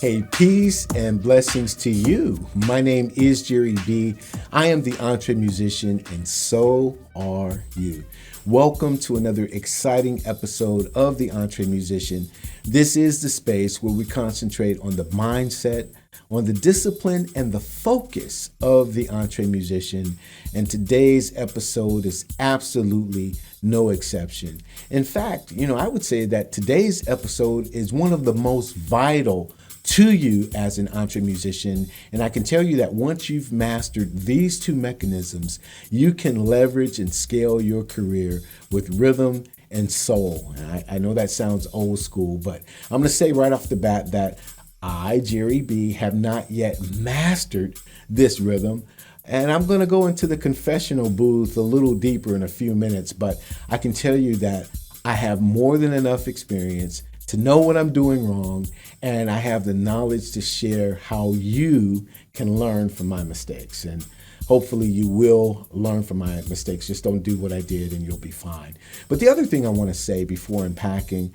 Hey, peace and blessings to you. My name is Jerry B. I am the EntreMusician, and so are you. Welcome to another exciting episode of the EntreMusician. This is the space where we concentrate on the mindset, on the discipline, and the focus of the EntreMusician. And today's episode is absolutely no exception. In fact, I would say that today's episode is one of the most vital to you as an EntreMusician. And I can tell you that once you've mastered these two mechanisms, you can leverage and scale your career with rhythm and soul. And I know that sounds old school, but I'm going to say right off the bat that I, Jerry B, have not yet mastered this rhythm. And I'm going to go into the confessional booth a little deeper in a few minutes, but I can tell you that I have more than enough experience to know what I'm doing wrong, and I have the knowledge to share how you can learn from my mistakes. And hopefully you will learn from my mistakes. Just don't do what I did and you'll be fine. But the other thing I want to say before unpacking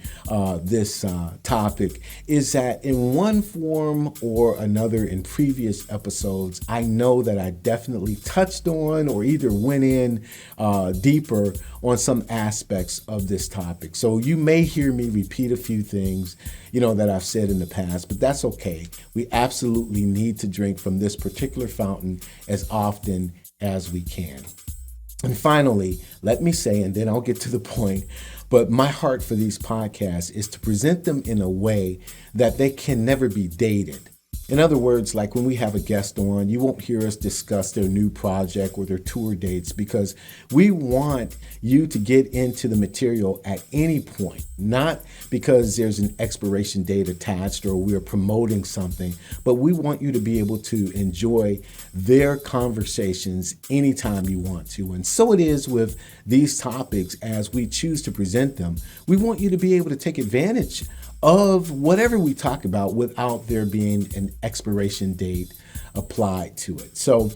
this topic is that in one form or another in previous episodes, I know that I definitely touched on or either went in deeper on some aspects of this topic. So you may hear me repeat a few things, that I've said in the past, but that's okay. We absolutely need to drink from this particular fountain as often as we can. And finally, let me say, and then I'll get to the point, but my heart for these podcasts is to present them in a way that they can never be dated. In other words, like when we have a guest on, you won't hear us discuss their new project or their tour dates because we want you to get into the material at any point, not because there's an expiration date attached or we're promoting something, but we want you to be able to enjoy their conversations anytime you want to. And so it is with these topics as we choose to present them. We want you to be able to take advantage of whatever we talk about without there being an expiration date applied to it. So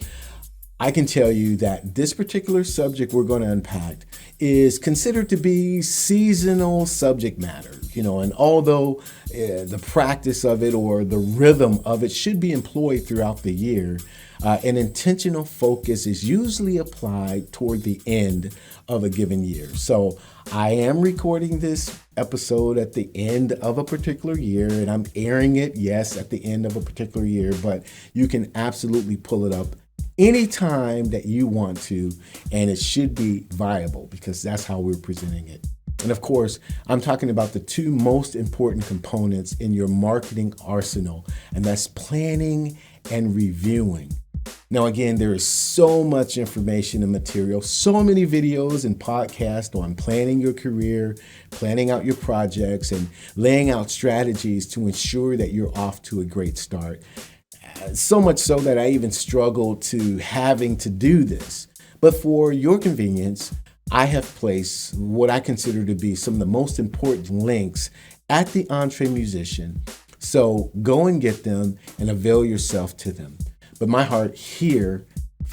I can tell you that this particular subject we're going to unpack is considered to be seasonal subject matter, and although the practice of it or the rhythm of it should be employed throughout the year, an intentional focus is usually applied toward the end of a given year. So I am recording this episode at the end of a particular year, and I'm airing it, yes, at the end of a particular year, but you can absolutely pull it up anytime that you want to, and it should be viable because that's how we're presenting it. And of course, I'm talking about the two most important components in your marketing arsenal, and that's planning and reviewing. Now, again, there is so much information and material, so many videos and podcasts on planning your career, planning out your projects, and laying out strategies to ensure that you're off to a great start. So much so that I even struggle to having to do this. But for your convenience, I have placed what I consider to be some of the most important links at the EntreMusician. So go and get them and avail yourself to them. But my heart here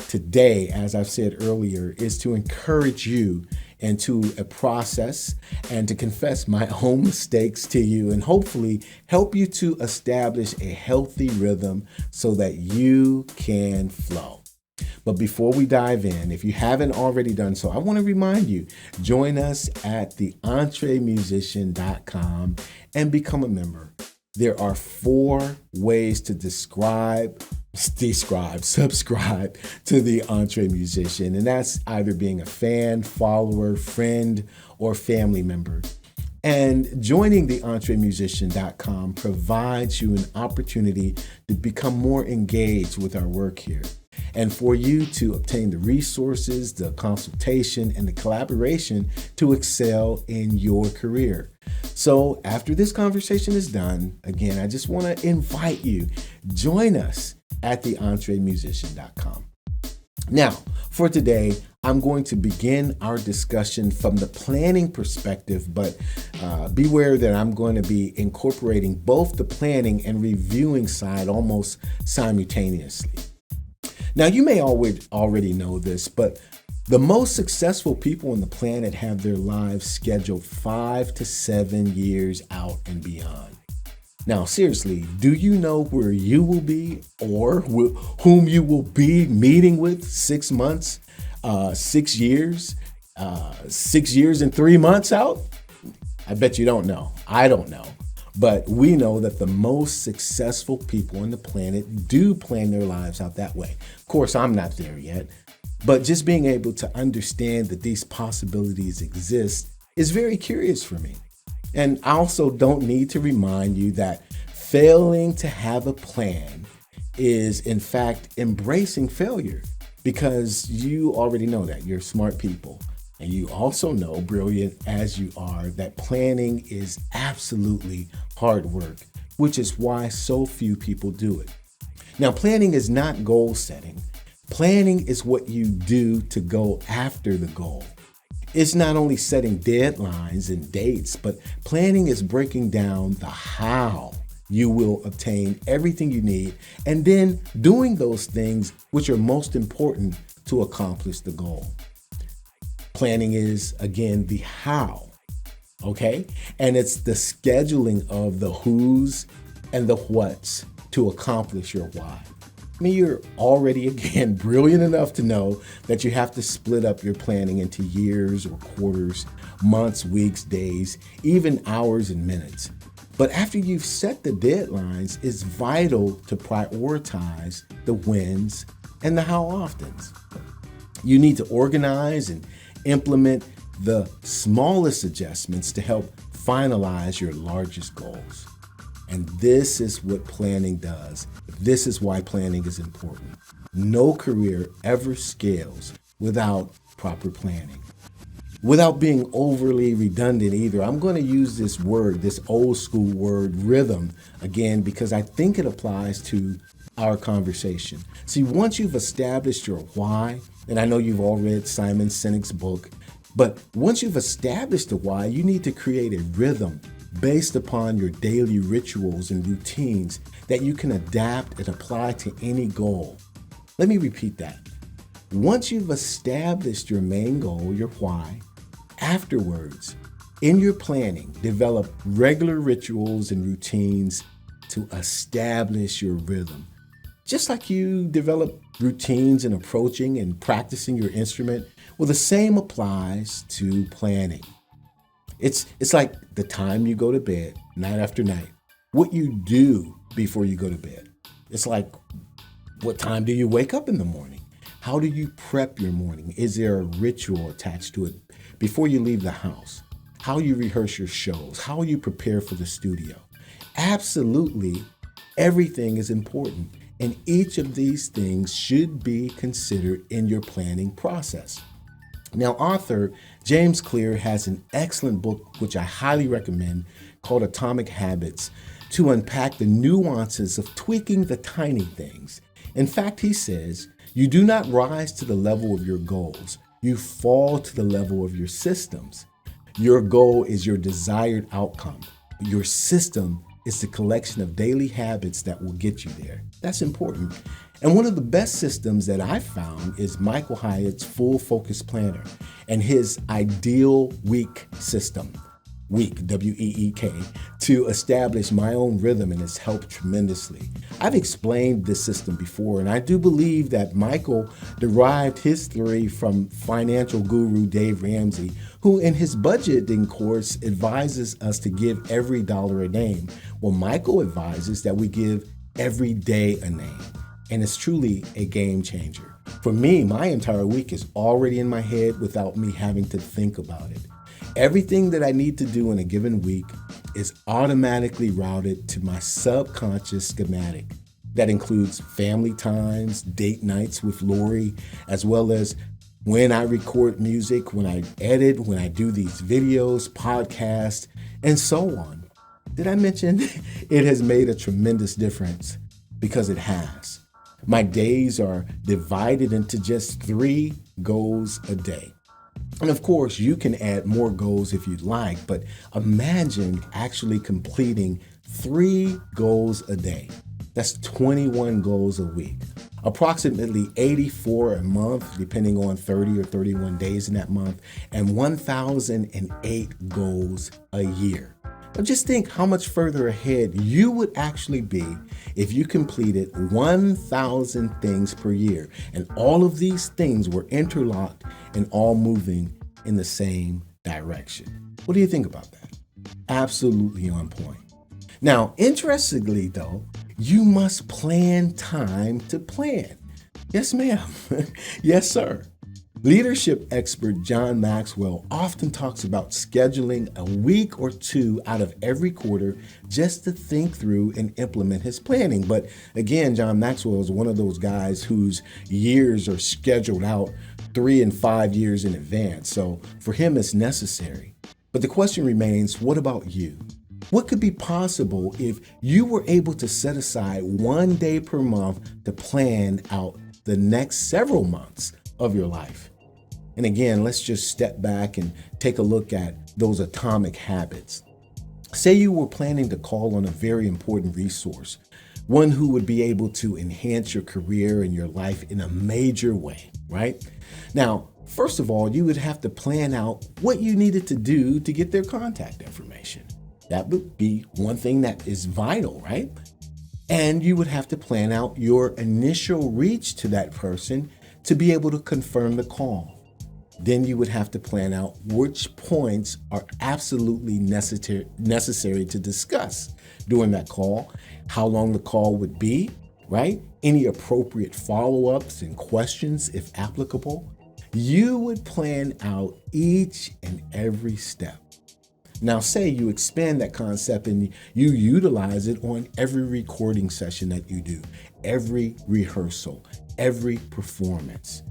today, as I've said earlier, is to encourage you into a process and to confess my own mistakes to you and hopefully help you to establish a healthy rhythm so that you can flow. But before we dive in, if you haven't already done so, I want to remind you, join us at the EntreMusician.com and become a member. There are 4 ways to subscribe to the EntreMusician, and that's either being a fan, follower, friend, or family member. And joining the EntreMusician.com provides you an opportunity to become more engaged with our work here, and for you to obtain the resources, the consultation, and the collaboration to excel in your career. So after this conversation is done, again, I just want to invite you, join us at the EntreMusician.com. Now, for today, I'm going to begin our discussion from the planning perspective, but beware that I'm going to be incorporating both the planning and reviewing side almost simultaneously. Now, you may already know this, but the most successful people on the planet have their lives scheduled 5 to 7 years out and beyond. Now, seriously, do you know where you will be or whom you will be meeting with 6 months, 6 years, 6 years and 3 months out? I bet you don't know. I don't know. But we know that the most successful people on the planet do plan their lives out that way. Of course, I'm not there yet, but just being able to understand that these possibilities exist is very curious for me. And I also don't need to remind you that failing to have a plan is, in fact, embracing failure, because you already know that you're smart people. And you also know, brilliant as you are, that planning is absolutely hard work, which is why so few people do it. Now, planning is not goal setting. Planning is what you do to go after the goal. It's not only setting deadlines and dates, but planning is breaking down the how you will obtain everything you need and then doing those things which are most important to accomplish the goal. Planning is, again, the how, okay? And it's the scheduling of the who's and the what's to accomplish your why. I mean, you're already, again, brilliant enough to know that you have to split up your planning into years or quarters, months, weeks, days, even hours and minutes. But after you've set the deadlines, it's vital to prioritize the whens and the how oftens. You need to organize and implement the smallest adjustments to help finalize your largest goals. And this is what planning does. This is why planning is important. No career ever scales without proper planning. Without being overly redundant either, I'm going to use this word, this old school word, rhythm, again, because I think it applies to our conversation. See, once you've established your why, and I know you've all read Simon Sinek's book, but once you've established the why, you need to create a rhythm based upon your daily rituals and routines that you can adapt and apply to any goal. Let me repeat that. Once you've established your main goal, your why, afterwards, in your planning, develop regular rituals and routines to establish your rhythm. Just like you develop routines in approaching and practicing your instrument, well, the same applies to planning. It's like the time you go to bed, night after night, what you do before you go to bed. It's like, what time do you wake up in the morning? How do you prep your morning? Is there a ritual attached to it before you leave the house? How you rehearse your shows? How you prepare for the studio? Absolutely, everything is important. And each of these things should be considered in your planning process. Now, author James Clear has an excellent book, which I highly recommend, called Atomic Habits, to unpack the nuances of tweaking the tiny things. In fact, he says, you do not rise to the level of your goals. You fall to the level of your systems. Your goal is your desired outcome. Your system is the collection of daily habits that will get you there. That's important. And one of the best systems that I found is Michael Hyatt's Full Focus Planner and his Ideal Week system. Week, W-E-E-K, to establish my own rhythm, and it's helped tremendously. I've explained this system before, and I do believe that Michael derived his theory from financial guru Dave Ramsey, who in his budgeting course advises us to give every dollar a name. Well, Michael advises that we give every day a name, and it's truly a game changer. For me, my entire week is already in my head without me having to think about it. Everything that I need to do in a given week is automatically routed to my subconscious schematic. That includes family times, date nights with Lori, as well as when I record music, when I edit, when I do these videos, podcasts, and so on. Did I mention it has made a tremendous difference? Because it has. My days are divided into just 3 goals a day. And of course, you can add more goals if you'd like, but imagine actually completing 3 goals a day. That's 21 goals a week, approximately 84 a month, depending on 30 or 31 days in that month, and 1,008 goals a year. Now just think how much further ahead you would actually be if you completed 1,000 things per year and all of these things were interlocked and all moving in the same direction. What do you think about that? Absolutely on point. Now, interestingly though, you must plan time to plan. Yes, ma'am. Yes, sir. Leadership expert John Maxwell often talks about scheduling a week or two out of every quarter just to think through and implement his planning. But again, John Maxwell is one of those guys whose years are scheduled out 3 and 5 years in advance. So for him, it's necessary. But the question remains, what about you? What could be possible if you were able to set aside 1 day per month to plan out the next several months of your life? And again, let's just step back and take a look at those atomic habits. Say you were planning to call on a very important resource, one who would be able to enhance your career and your life in a major way, right? Now, first of all, you would have to plan out what you needed to do to get their contact information. That would be one thing that is vital, right? And you would have to plan out your initial reach to that person to be able to confirm the call. Then you would have to plan out which points are absolutely necessary to discuss during that call, how long the call would be, right? Any appropriate follow-ups and questions if applicable. You would plan out each and every step. Now, say you expand that concept and you utilize it on every recording session that you do, every rehearsal, every performance.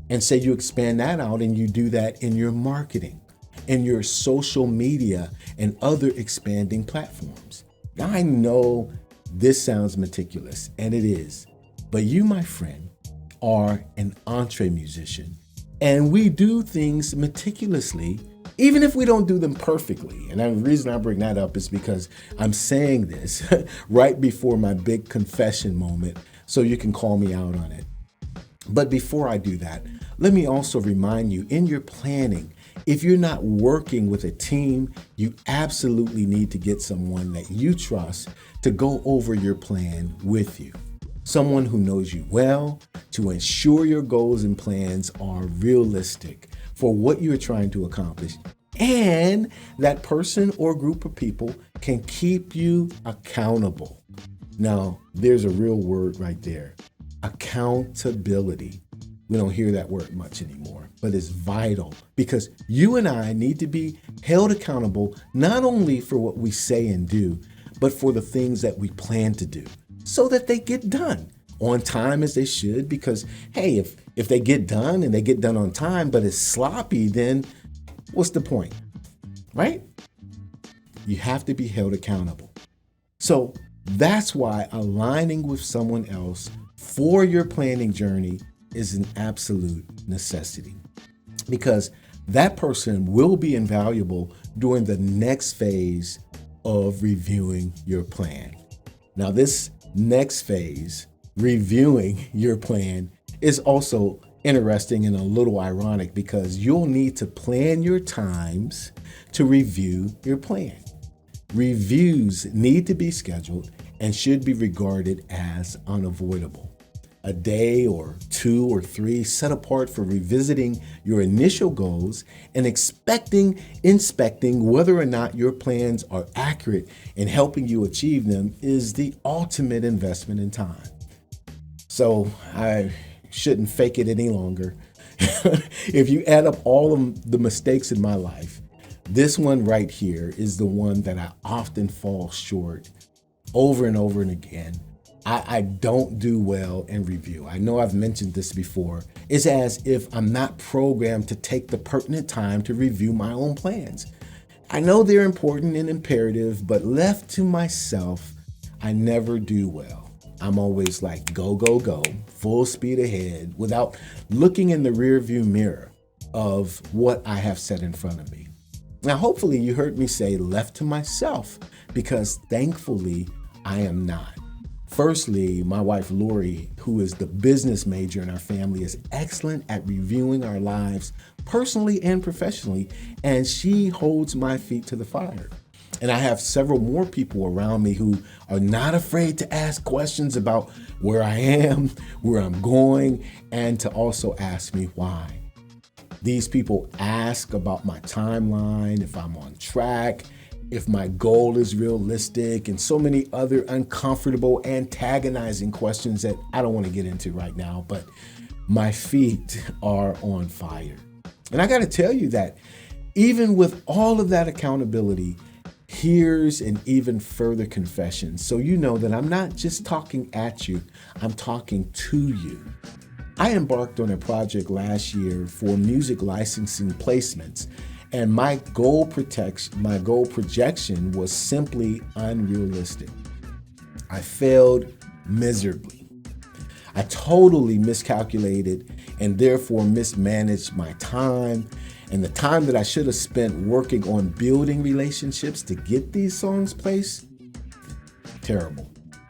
And say you expand that out and you do that in your marketing, in your social media, and other expanding platforms. Now, I know this sounds meticulous, and it is, but you, my friend, are an EntreMusician, and we do things meticulously, even if we don't do them perfectly. And the reason I bring that up is because I'm saying this right before my big confession moment, so you can call me out on it. But before I do that, let me also remind you, in your planning, if you're not working with a team, you absolutely need to get someone that you trust to go over your plan with you. Someone who knows you well, to ensure your goals and plans are realistic for what you're trying to accomplish. And that person or group of people can keep you accountable. Now, there's a real word right there. Accountability. We don't hear that word much anymore, but it's vital because you and I need to be held accountable not only for what we say and do, but for the things that we plan to do so that they get done on time as they should. Because, hey, if they get done and they get done on time, but it's sloppy, then what's the point, right? You have to be held accountable. So that's why aligning with someone else for your planning journey is an absolute necessity, because that person will be invaluable during the next phase of reviewing your plan. Now, this next phase, reviewing your plan, is also interesting and a little ironic because you'll need to plan your times to review your plan. Reviews need to be scheduled and should be regarded as unavoidable. A day or 2 or 3 set apart for revisiting your initial goals and inspecting whether or not your plans are accurate and helping you achieve them is the ultimate investment in time. So I shouldn't fake it any longer. If you add up all of the mistakes in my life, this one right here is the one that I often fall short over and over and again. I don't do well in review. I know I've mentioned this before. It's as if I'm not programmed to take the pertinent time to review my own plans. I know they're important and imperative, but left to myself, I never do well. I'm always like, go, go, go, full speed ahead without looking in the rearview mirror of what I have set in front of me. Now, hopefully you heard me say left to myself, because thankfully I am not. Firstly, my wife, Lori, who is the business major in our family, is excellent at reviewing our lives personally and professionally, and she holds my feet to the fire. And I have several more people around me who are not afraid to ask questions about where I am, where I'm going, and to also ask me why. These people ask about my timeline, if I'm on track, if my goal is realistic, and so many other uncomfortable, antagonizing questions that I don't want to get into right now, but my feet are on fire. And I got to tell you that even with all of that accountability, here's an even further confession. So you know that I'm not just talking at you, I'm talking to you. I embarked on a project last year for music licensing placements, and my goal projection was simply unrealistic. I failed miserably. I totally miscalculated and therefore mismanaged my time, and the time that I should have spent working on building relationships to get these songs placed. Terrible.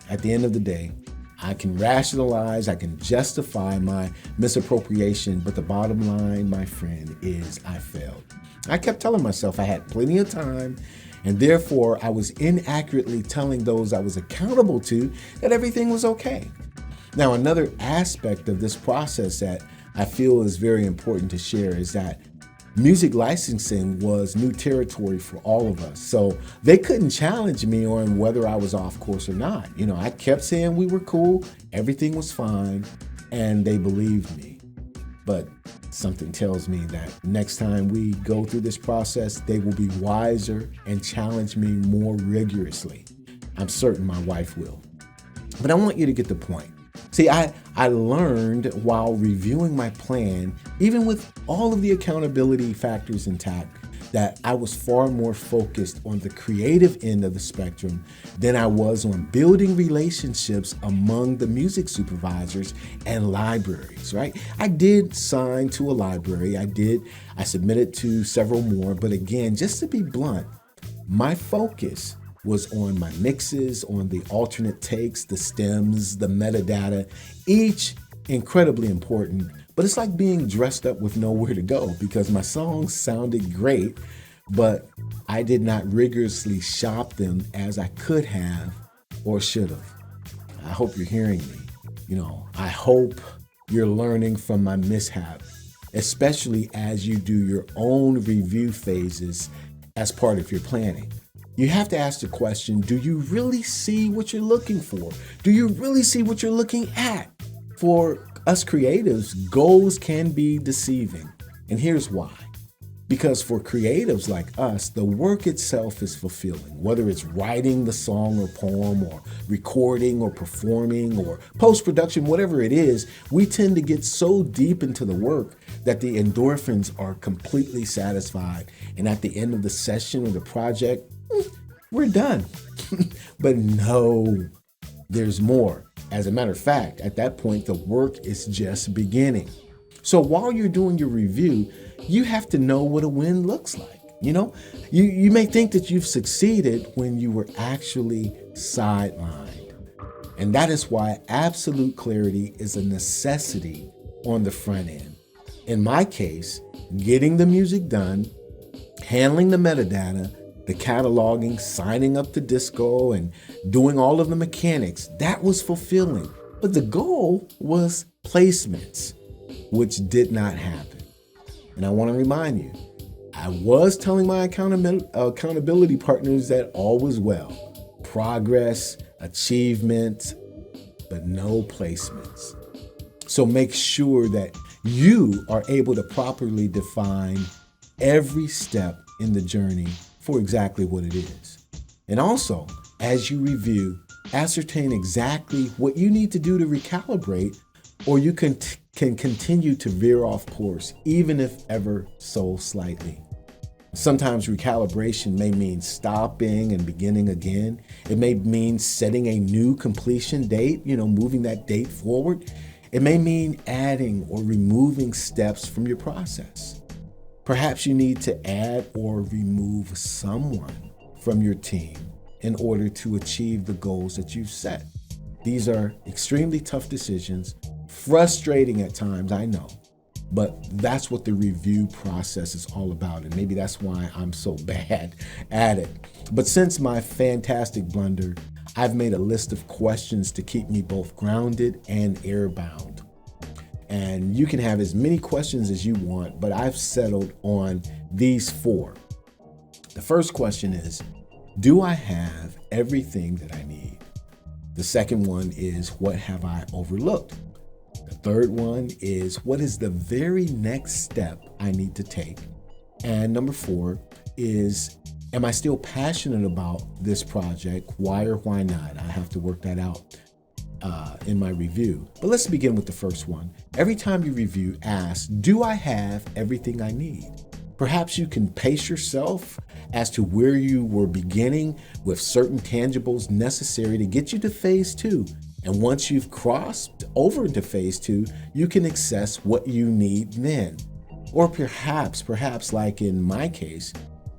At the end of the day, I can rationalize, I can justify my misappropriation, but the bottom line, my friend, is I failed. I kept telling myself I had plenty of time, and therefore I was inaccurately telling those I was accountable to that everything was okay. Now, another aspect of this process that I feel is very important to share is that music licensing was new territory for all of us. So they couldn't challenge me on whether I was off course or not. I kept saying we were cool, everything was fine, and they believed me. But something tells me that next time we go through this process, they will be wiser and challenge me more rigorously. I'm certain my wife will. But I want you to get the point. See, I learned while reviewing my plan, even with all of the accountability factors intact, that I was far more focused on the creative end of the spectrum than I was on building relationships among the music supervisors and libraries, right? I did sign to a library. I submitted to several more, but again, just to be blunt, my focus was on my mixes, on the alternate takes, the stems, the metadata, each incredibly important. But it's like being dressed up with nowhere to go because my songs sounded great, but I did not rigorously shop them as I could have or should have. I hope you're hearing me. I hope you're learning from my mishap, especially as you do your own review phases as part of your planning. You have to ask the question, do you really see what you're looking for? Do you really see what you're looking at? For us creatives, goals can be deceiving. And here's why. Because for creatives like us, the work itself is fulfilling. Whether it's writing the song or poem or recording or performing or post-production, whatever it is, we tend to get so deep into the work that the endorphins are completely satisfied. And at the end of the session or the project, we're done. But no, there's more. As a matter of fact, at that point, the work is just beginning. So while you're doing your review, you have to know what a win looks like. You may think that you've succeeded when you were actually sidelined. And that is why absolute clarity is a necessity on the front end. In my case, getting the music done, handling the metadata, the cataloging, signing up to disco, and doing all of the mechanics, that was fulfilling. But the goal was placements, which did not happen. And I want to remind you, I was telling my accountability partners that all was well. Progress, achievement, but no placements. So make sure that you are able to properly define every step in the journey for exactly what it is. And also, as you review, ascertain exactly what you need to do to recalibrate, or you can continue to veer off course, even if ever so slightly. Sometimes recalibration may mean stopping and beginning again. It may mean setting a new completion date, moving that date forward. It may mean adding or removing steps from your process. Perhaps you need to add or remove someone from your team in order to achieve the goals that you've set. These are extremely tough decisions, frustrating at times, I know, But that's what the review process is all about. And maybe that's why I'm so bad at it. But since my fantastic blunder, I've made a list of questions to keep me both grounded and airbound. And you can have as many questions as you want, but I've settled on these 4. The first question is, do I have everything that I need? The second one is, what have I overlooked? The third one is, what is the very next step I need to take? And number 4 is, am I still passionate about this project? Why or why not? I have to work that out in my review. But let's begin with the first one. Every time you review, ask, do I have everything I need? Perhaps you can pace yourself as to where you were beginning with certain tangibles necessary to get you to phase 2. And once you've crossed over into phase 2, you can assess what you need then. Or perhaps like in my case,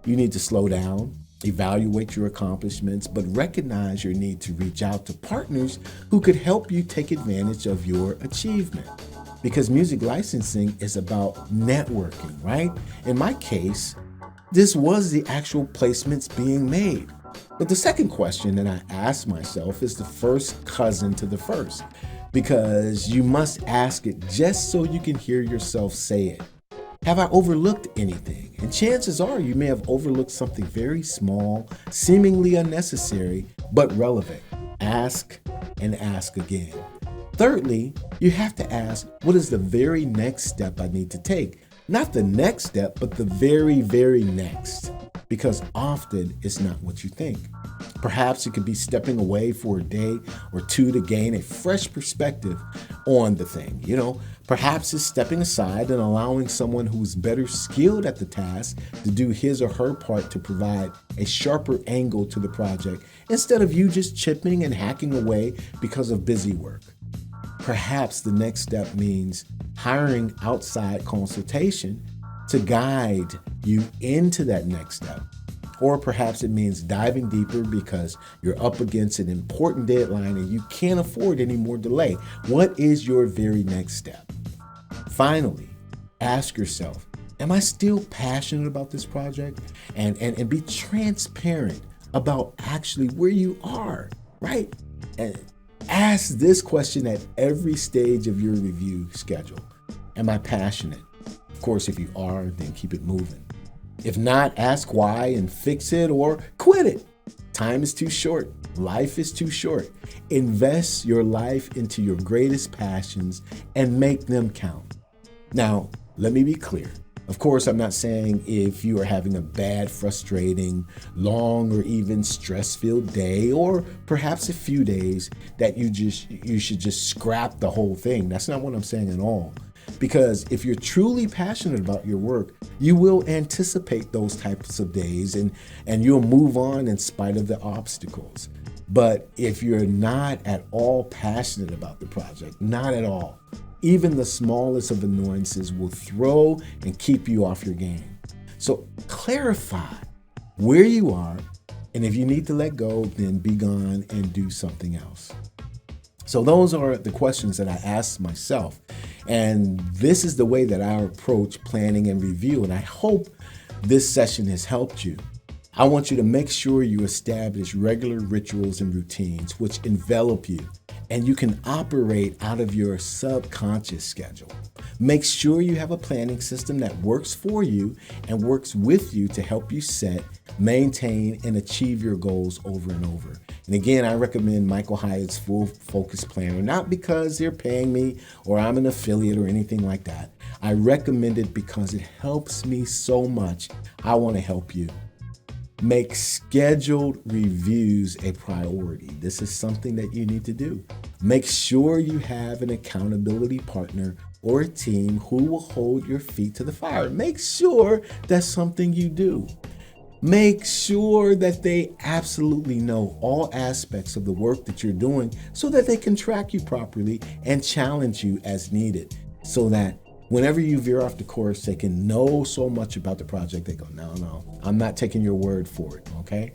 you need to slow down, evaluate your accomplishments, but recognize your need to reach out to partners who could help you take advantage of your achievement. Because music licensing is about networking, right? In my case, this was the actual placements being made. But the second question that I asked myself is the first cousin to the first, because you must ask it just so you can hear yourself say it. Have I overlooked anything? And chances are you may have overlooked something very small, seemingly unnecessary, but relevant. Ask and ask again. Thirdly, you have to ask, what is the very next step I need to take? Not the next step, but the very, very next. Because often it's not what you think. Perhaps it could be stepping away for a day or 2 to gain a fresh perspective on the thing. Perhaps it's stepping aside and allowing someone who's better skilled at the task to do his or her part to provide a sharper angle to the project instead of you just chipping and hacking away because of busy work. Perhaps the next step means hiring outside consultation to guide you into that next step. Or perhaps it means diving deeper because you're up against an important deadline and you can't afford any more delay. What is your very next step? Finally, ask yourself, am I still passionate about this project? And be transparent about actually where you are, right? And ask this question at every stage of your review schedule. Am I passionate? Of course, if you are, then keep it moving. If not, ask why and fix it or quit it. Time is too short. Life is too short. Invest your life into your greatest passions and make them count. Now, let me be clear. Of course, I'm not saying if you are having a bad, frustrating, long, or even stress-filled day, or perhaps a few days, that you should just scrap the whole thing. That's not what I'm saying at all. Because if you're truly passionate about your work, you will anticipate those types of days and you'll move on in spite of the obstacles. But if you're not at all passionate about the project, not at all, even the smallest of annoyances will throw and keep you off your game. So clarify where you are, and if you need to let go, then be gone and do something else. So those are the questions that I asked myself. And this is the way that I approach planning and review. And I hope this session has helped you. I want you to make sure you establish regular rituals and routines which envelop you, and you can operate out of your subconscious schedule. Make sure you have a planning system that works for you and works with you to help you set, maintain, and achieve your goals over and over. And again, I recommend Michael Hyatt's Full Focus Planner, not because they're paying me or I'm an affiliate or anything like that. I recommend it because it helps me so much. I want to help you. Make scheduled reviews a priority. This is something that you need to do. Make sure you have an accountability partner or a team who will hold your feet to the fire. Make sure that's something you do. Make sure that they absolutely know all aspects of the work that you're doing so that they can track you properly and challenge you as needed, so that whenever you veer off the course, they can know so much about the project. They go, no, I'm not taking your word for it, okay?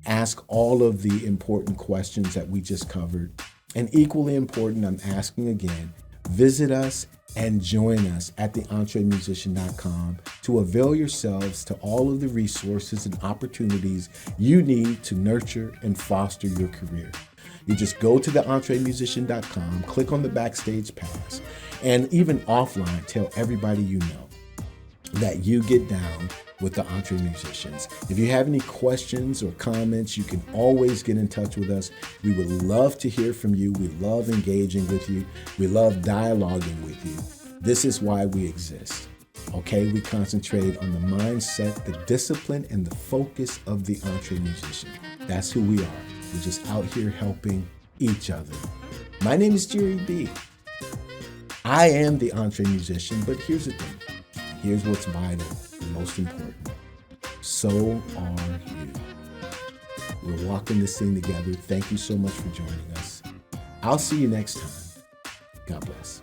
Ask all of the important questions that we just covered. And equally important, I'm asking again, Visit us and join us at the EntreMusician.com to avail yourselves to all of the resources and opportunities you need to nurture and foster your career. You just go to the EntreMusician.com, click on the Backstage Pass, and even offline, tell everybody you know that you get down with the EntreMusicians. If you have any questions or comments, you can always get in touch with us. We would love to hear from you. We love engaging with you. We love dialoguing with you. This is why we exist. Okay, we concentrate on the mindset, the discipline, and the focus of the EntreMusician. That's who we are. We're just out here helping each other. My name is Jerry B. I am the EntreMusician, but here's the thing. Here's what's vital and most important. So are you. We're walking this thing together. Thank you so much for joining us. I'll see you next time. God bless.